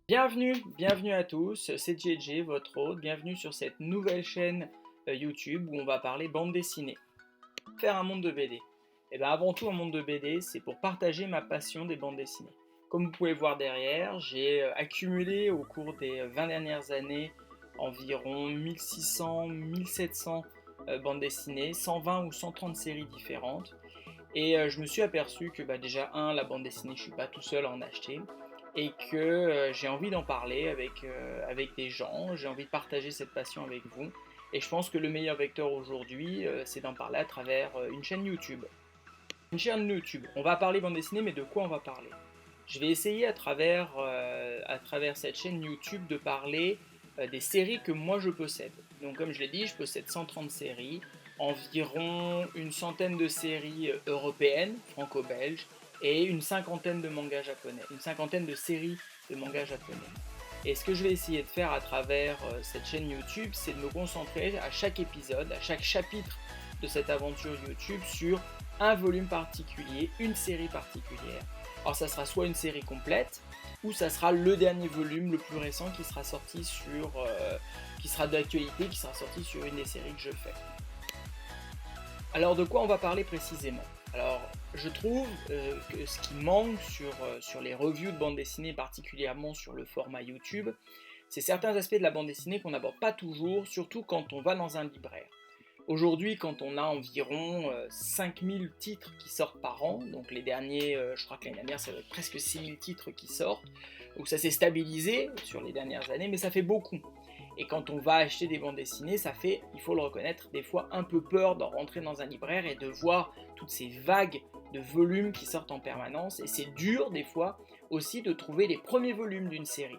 Bienvenue à tous, c'est JJ, votre hôte, bienvenue sur cette nouvelle chaîne YouTube où on va parler bande dessinée. Faire un monde de BD. Et bien avant tout un monde de BD, c'est pour partager ma passion des bandes dessinées. Comme vous pouvez voir derrière, j'ai accumulé au cours des 20 dernières années environ 1600-1700 bandes dessinées, 120 ou 130 séries différentes. Et je me suis aperçu que déjà, la bande dessinée, je ne suis pas tout seul à en acheter. Et que j'ai envie d'en parler avec des gens, j'ai envie de partager cette passion avec vous. Et je pense que le meilleur vecteur aujourd'hui, c'est d'en parler à travers une chaîne YouTube. Une chaîne YouTube, on va parler bande dessinée, mais de quoi on va parler? Je vais essayer à travers cette chaîne YouTube de parler des séries que moi je possède. Donc comme je l'ai dit, je possède 130 séries, environ une centaine de séries européennes, franco-belges, et une cinquantaine de mangas japonais, une cinquantaine de séries de mangas japonais. Et ce que je vais essayer de faire à travers cette chaîne YouTube, c'est de me concentrer à chaque épisode, à chaque chapitre de cette aventure YouTube sur un volume particulier, une série particulière. Alors ça sera soit une série complète, ou ça sera le dernier volume, le plus récent, qui sera sorti qui sera d'actualité, qui sera sorti sur une des séries que je fais. Alors de quoi on va parler précisément? Alors je trouve que ce qui manque sur les reviews de bande dessinée, particulièrement sur le format YouTube, c'est certains aspects de la bande dessinée qu'on n'aborde pas toujours, surtout quand on va dans un libraire. Aujourd'hui, quand on a environ 5000 titres qui sortent par an, donc les derniers, je crois que l'année dernière, ça va être presque 6000 titres qui sortent, donc ça s'est stabilisé sur les dernières années, mais ça fait beaucoup. Et quand on va acheter des bandes dessinées, ça fait, il faut le reconnaître, des fois un peu peur de rentrer dans un libraire et de voir toutes ces vagues de volumes qui sortent en permanence, et c'est dur des fois aussi de trouver les premiers volumes d'une série.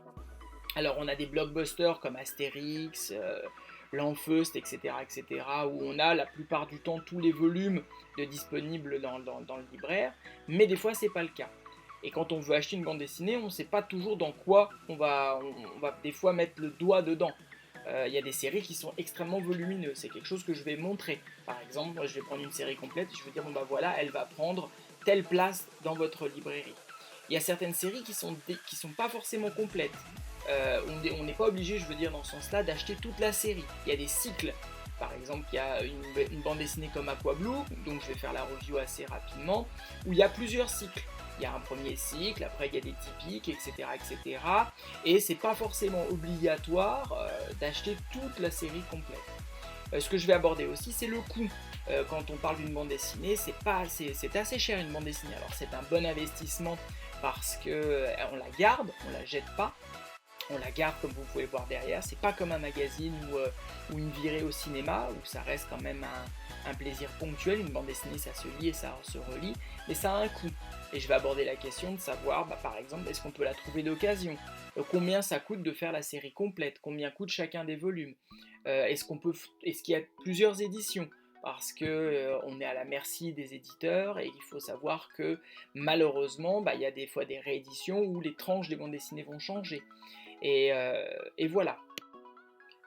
Alors on a des blockbusters comme Astérix, L'Enfeust, etc., où on a la plupart du temps tous les volumes de disponibles dans le libraire, mais des fois c'est pas le cas. Et quand on veut acheter une bande dessinée, on ne sait pas toujours dans quoi on va des fois mettre le doigt dedans. Il y a des séries qui sont extrêmement volumineuses, c'est quelque chose que je vais montrer. Par exemple, moi je vais prendre une série complète et je vais dire, bon bah voilà, elle va prendre telle place dans votre librairie. Il y a certaines séries qui sont pas forcément complètes. On n'est pas obligé, je veux dire, dans ce sens-là, d'acheter toute la série. Il y a des cycles. Par exemple, il y a une bande dessinée comme Aqua Blue, donc je vais faire la review assez rapidement, où il y a plusieurs cycles. Il y a un premier cycle, après il y a des typiques, etc., etc. Et c'est pas forcément obligatoire d'acheter toute la série complète. Ce que je vais aborder aussi, c'est le coût. Quand on parle d'une bande dessinée, c'est assez cher une bande dessinée. Alors c'est un bon investissement parce que on la garde, on la jette pas. On la garde comme vous pouvez voir derrière, c'est pas comme un magazine ou une virée au cinéma où ça reste quand même un plaisir ponctuel, une bande dessinée ça se lit et ça se relit, mais ça a un coût. Et je vais aborder la question de savoir, par exemple, est-ce qu'on peut la trouver d'occasion? Combien ça coûte de faire la série complète? Combien coûte chacun des volumes? Est-ce qu'il y a plusieurs éditions? Parce que on est à la merci des éditeurs et il faut savoir que malheureusement, il y a des fois des rééditions où les tranches des bandes dessinées vont changer. Et voilà.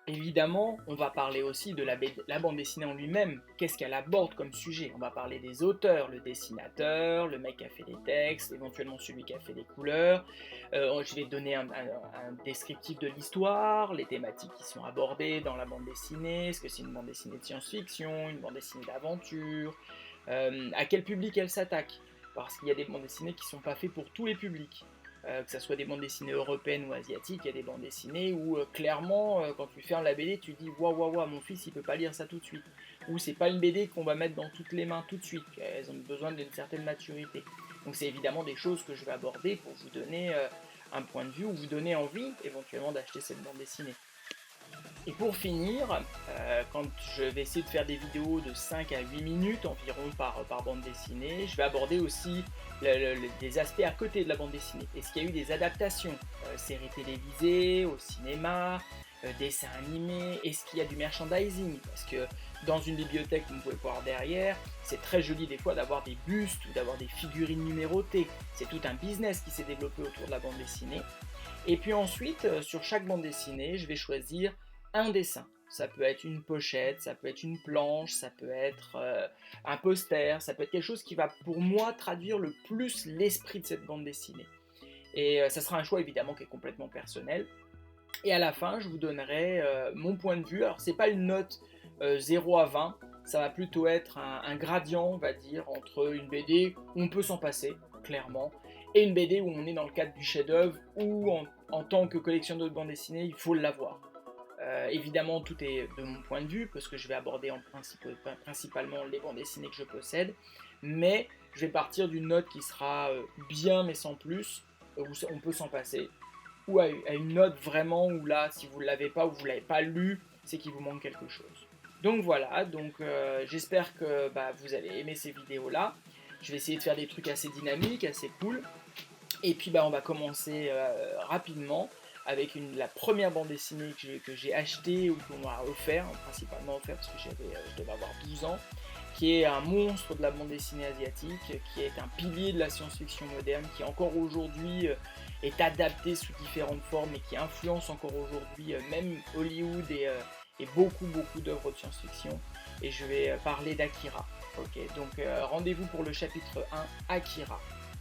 Évidemment, on va parler aussi de la bande dessinée en lui-même. Qu'est-ce qu'elle aborde comme sujet? On va parler des auteurs, le dessinateur, le mec qui a fait les textes, éventuellement celui qui a fait les couleurs. Je vais donner un descriptif de l'histoire, les thématiques qui sont abordées dans la bande dessinée. Est-ce que c'est une bande dessinée de science-fiction, une bande dessinée d'aventure? À quel public elle s'attaque? Parce qu'il y a des bandes dessinées qui ne sont pas faites pour tous les publics. Que ce soit des bandes dessinées européennes ou asiatiques, il y a des bandes dessinées où clairement, quand tu fermes la BD, tu dis waouh, waouh, waouh, mon fils il peut pas lire ça tout de suite. Ou c'est pas une BD qu'on va mettre dans toutes les mains tout de suite, elles ont besoin d'une certaine maturité. Donc c'est évidemment des choses que je vais aborder pour vous donner un point de vue ou vous donner envie éventuellement d'acheter cette bande dessinée. Et pour finir, quand je vais essayer de faire des vidéos de 5 à 8 minutes environ par bande dessinée, je vais aborder aussi des aspects à côté de la bande dessinée. Est-ce qu'il y a eu des adaptations, séries télévisées, au cinéma, dessins animés? Est-ce qu'il y a du merchandising? Parce que dans une bibliothèque, comme vous pouvez voir derrière, c'est très joli des fois d'avoir des bustes ou d'avoir des figurines numérotées. C'est tout un business qui s'est développé autour de la bande dessinée. Et puis ensuite, sur chaque bande dessinée, je vais choisir un dessin. Ça peut être une pochette, ça peut être une planche, ça peut être un poster, ça peut être quelque chose qui va pour moi traduire le plus l'esprit de cette bande dessinée. Et ça sera un choix évidemment qui est complètement personnel. Et à la fin, je vous donnerai mon point de vue. Alors, c'est pas une note 0 à 20, ça va plutôt être un gradient, on va dire, entre une BD où on peut s'en passer, clairement, et une BD où on est dans le cadre du chef-d'œuvre, où en tant que collectionneur de bande dessinée, il faut l'avoir. Évidemment, tout est de mon point de vue, parce que je vais aborder principalement les bandes dessinées que je possède, mais je vais partir d'une note qui sera bien mais sans plus, où on peut s'en passer, ou à une note vraiment où là, si vous ne l'avez pas ou vous ne l'avez pas lu, c'est qu'il vous manque quelque chose. Donc voilà, j'espère que vous allez aimer ces vidéos-là. Je vais essayer de faire des trucs assez dynamiques, assez cool. Et puis on va commencer rapidement avec la première bande dessinée que j'ai achetée ou qu'on m'a offert, principalement offert parce que je devais avoir 12 ans, qui est un monstre de la bande dessinée asiatique, qui est un pilier de la science-fiction moderne, qui encore aujourd'hui est adapté sous différentes formes et qui influence encore aujourd'hui même Hollywood et beaucoup d'œuvres de science-fiction. Et je vais parler d'Akira. Ok, donc rendez-vous pour le chapitre 1, Akira.